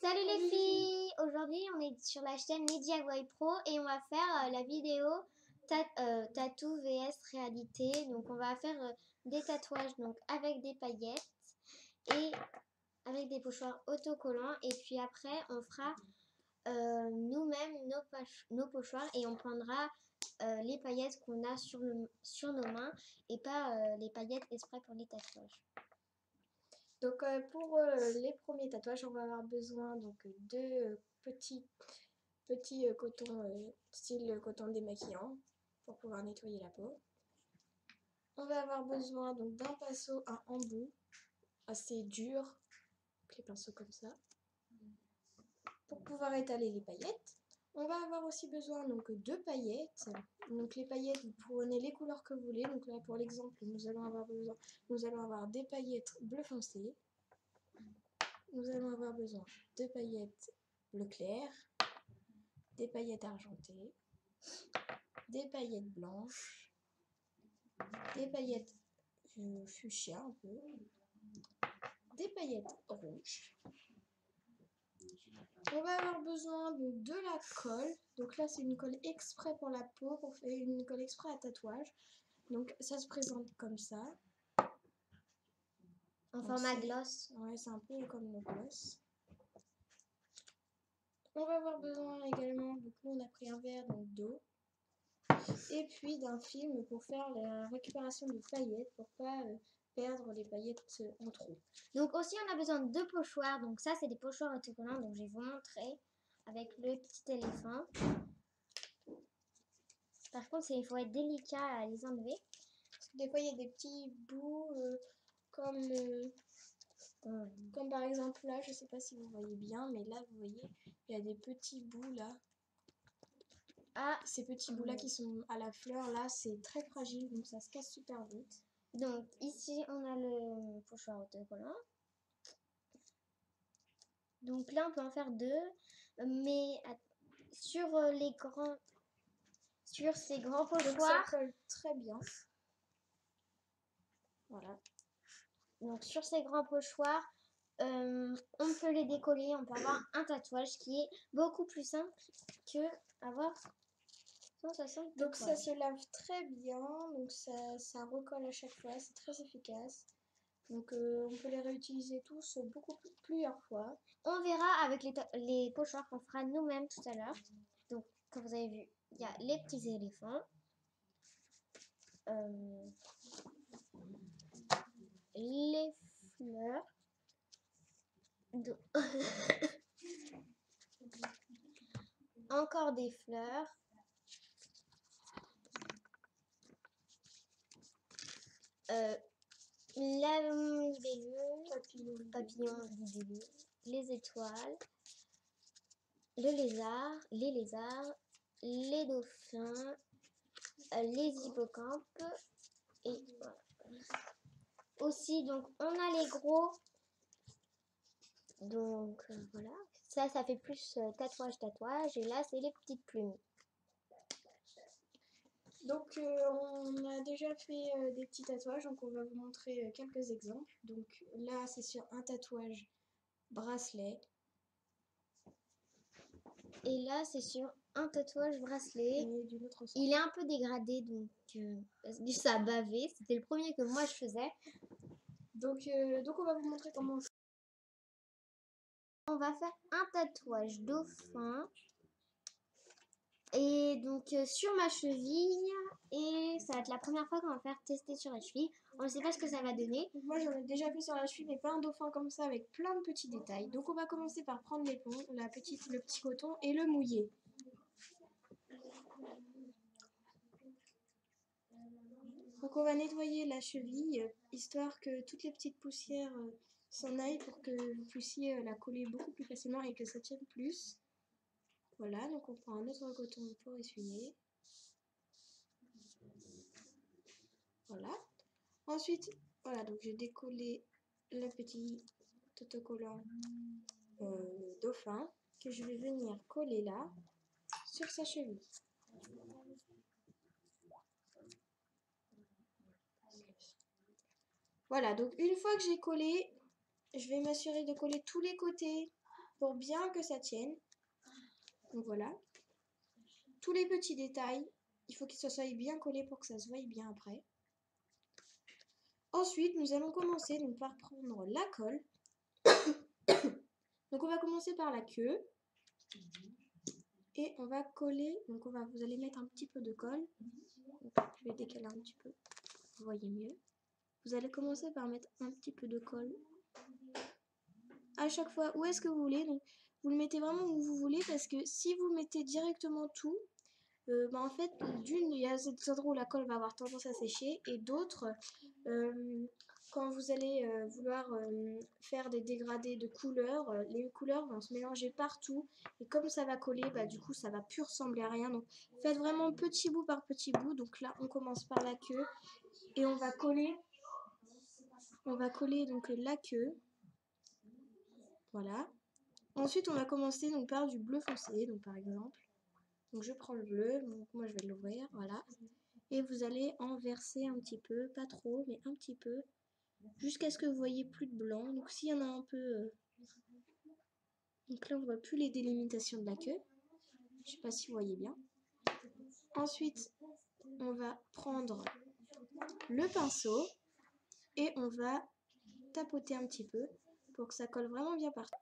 Salut les filles! Aujourd'hui on est sur la chaîne MediaWay Pro et on va faire la vidéo tatou vs réalité. Donc on va faire des tatouages donc avec des paillettes et avec des pochoirs autocollants, et puis après on fera nous-mêmes nos pochoirs et on prendra les paillettes qu'on a sur nos mains et pas les paillettes exprès pour les tatouages. Donc pour les premiers tatouages, on va avoir besoin donc de petits cotons style coton démaquillant pour pouvoir nettoyer la peau. On va avoir besoin donc d'un pinceau à embout assez dur, donc les pinceaux comme ça, pour pouvoir étaler les paillettes. On va avoir aussi besoin donc de paillettes. Donc les paillettes, vous prenez les couleurs que vous voulez. Donc là pour l'exemple, nous allons avoir des paillettes bleu foncé. Nous allons avoir besoin de paillettes bleu clair, des paillettes argentées, des paillettes blanches, des paillettes fuchsia un peu, des paillettes rouges. On va avoir besoin de la colle. Donc là, c'est une colle exprès pour la peau, pour faire une colle exprès à tatouage. Donc ça se présente comme ça. En format gloss. Ouais, c'est un peu comme nos gloss. On va avoir besoin également, donc nous on a pris un verre d'eau. Et puis d'un film pour faire la récupération de paillettes, pour pas perdre les paillettes en trop. Donc aussi on a besoin de deux pochoirs. Donc ça c'est des pochoirs autocollants, donc je vais vous montrer avec le petit éléphant. Par contre il faut être délicat à les enlever. Parce que des fois il y a des petits bouts comme par exemple là, je sais pas si vous voyez bien, mais là vous voyez, il y a des petits bouts là. Ah, ces petits bouts là qui sont à la fleur là, c'est très fragile, donc ça se casse super vite. Donc ici on a le pochoir autocollant. Donc là on peut en faire deux, mais sur ces grands pochoirs, donc ça colle très bien. Voilà. Donc sur ces grands pochoirs, on peut les décoller, on peut avoir un tatouage qui est beaucoup plus simple que avoir sensation de donc ça se lave très bien, donc ça recolle à chaque fois, c'est très efficace. Donc on peut les réutiliser tous plusieurs fois. On verra avec les pochoirs qu'on fera nous-mêmes tout à l'heure. Donc comme vous avez vu, il y a les petits éléphants. Les fleurs. Encore des fleurs. La libellule, papillon, libellule, les étoiles, le lézard, les dauphins, les hippocampes, et voilà. Aussi, donc, on a les gros. Donc, voilà. Ça fait plus tatouage. Et là, c'est les petites plumes. Donc, on a déjà fait des petits tatouages. Donc, on va vous montrer quelques exemples. Donc, là, c'est sur un tatouage bracelet. Et là, c'est sur un tatouage bracelet. Il est un peu dégradé, donc ça a bavé. C'était le premier que moi je faisais. Donc on va vous montrer comment on fait. On va faire un tatouage dauphin. Et donc sur ma cheville. Et ça va être la première fois qu'on va faire tester sur la cheville. On ne sait pas ce que ça va donner. Donc moi j'en ai déjà fait sur la cheville, mais pas un dauphin comme ça avec plein de petits détails. Donc on va commencer par prendre l'éponge, le petit coton et le mouiller. Donc on va nettoyer la cheville, histoire que toutes les petites poussières s'en aillent, pour que vous puissiez la coller beaucoup plus facilement et que ça tienne plus. Voilà, donc on prend un autre coton pour essuyer. Voilà. Ensuite, voilà, donc j'ai décollé le petit autocollant dauphin que je vais venir coller là, sur sa cheville. Voilà, donc une fois que j'ai collé, je vais m'assurer de coller tous les côtés pour bien que ça tienne. Donc voilà. Tous les petits détails, il faut qu'ils soient bien collés pour que ça se voie bien après. Ensuite, nous allons commencer donc, par prendre la colle. Donc on va commencer par la queue. Et on va coller, donc vous allez mettre un petit peu de colle. Donc, je vais décaler un petit peu, vous voyez mieux. Vous allez commencer par mettre un petit peu de colle à chaque fois où est-ce que vous voulez. Donc vous le mettez vraiment où vous voulez, parce que si vous mettez directement tout, en fait, d'une, il y a cet endroit où la colle va avoir tendance à sécher, et d'autres, quand vous allez vouloir faire des dégradés de couleurs, les couleurs vont se mélanger partout, et comme ça va coller, du coup ça va plus ressembler à rien. Donc faites vraiment petit bout par petit bout. Donc là on commence par la queue, et on va coller donc la queue, voilà. Ensuite on va commencer donc par du bleu foncé, donc par exemple. Donc je prends le bleu, donc moi je vais l'ouvrir, voilà. Et vous allez en verser un petit peu, pas trop, mais un petit peu, jusqu'à ce que vous voyez plus de blanc. Donc s'il y en a un peu... Donc là on voit plus les délimitations de la queue. Je sais pas si vous voyez bien. Ensuite, on va prendre le pinceau et on va tapoter un petit peu pour que ça colle vraiment bien partout.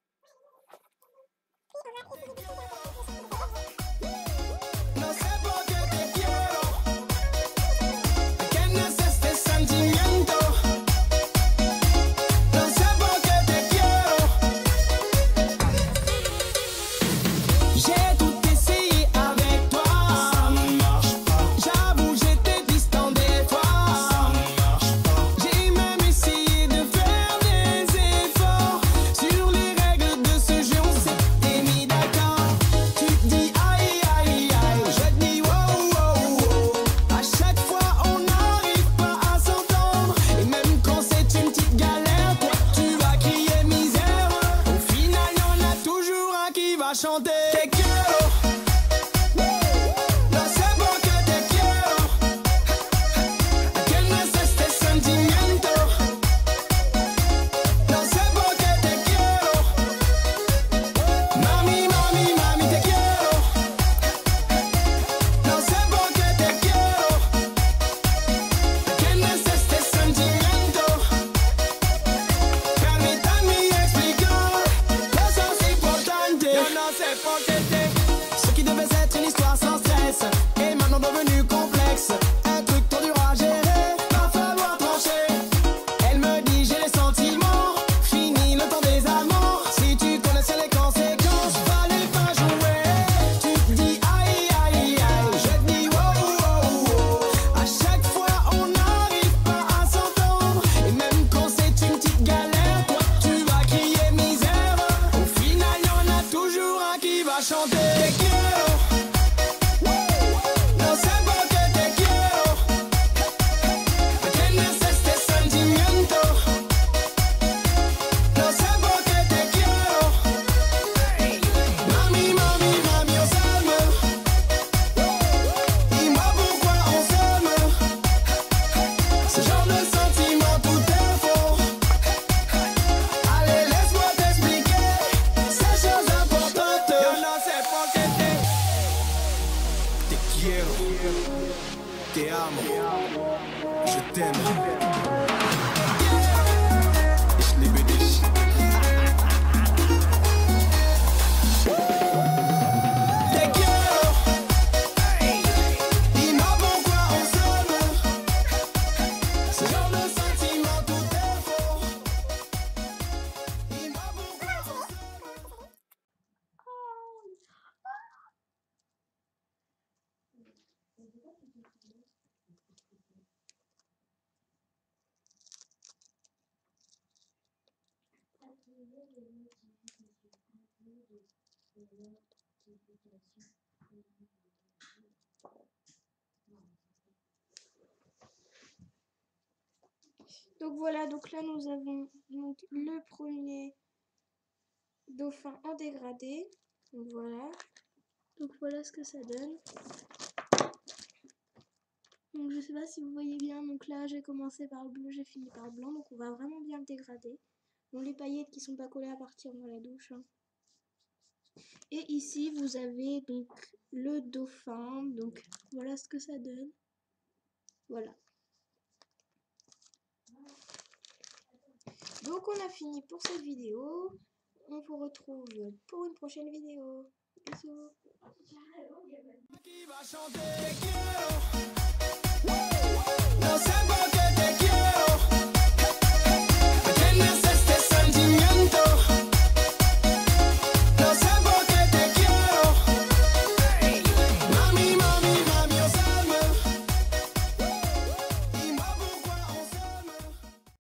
Chanter te quiero, no sé por qué te quiero, ¿a quién es este sentimiento? No sé por qué te quiero, mami, mami, mami te quiero, no sé por qué te quiero, ¿a quién es este sentimiento? Permítanme explicar cosas importantes. No sé por qué ce qui devait être une histoire sans stress est maintenant devenu complexe. Un truc trop dur à gérer, va falloir trancher. Elle me dit j'ai les sentiments, fini le temps des amants. Si tu connaissais les conséquences, fallait pas jouer. Tu te dis aïe aïe aïe, je te dis wow wow wow. À chaque fois on n'arrive pas à s'entendre, et même quand c'est une petite galère, toi tu vas crier misère. Au final y'en a toujours un qui va chanter. Te quiero, no sé por qué te quiero, ¿a quién es este sentimiento? No sé por qué te quiero, mami, mami, mami, on s'aime. Dis-moi pourquoi on s'aime. Ce genre de sentiment tout est faux. Allez laisse-moi t'expliquer ces choses importantes. Yo no sé por qué te quiero, te amo, je t'aime. Ich liebe dich. Te quiero, dis-moi pourquoi on s'aime. Ce genre de sentiment tout est faux. Dis-moi pourquoi on s'aime. Donc voilà, donc là nous avons donc le premier dauphin en dégradé. Donc voilà ce que ça donne. Donc je sais pas si vous voyez bien, donc là j'ai commencé par le bleu, j'ai fini par le blanc, donc on va vraiment bien le dégrader. Donc les paillettes qui sont pas collées à partir dans la douche, hein. Et ici, vous avez donc le dauphin. Donc, voilà ce que ça donne. Voilà. Donc, on a fini pour cette vidéo. On vous retrouve pour une prochaine vidéo. Bisous. Qui va chanter?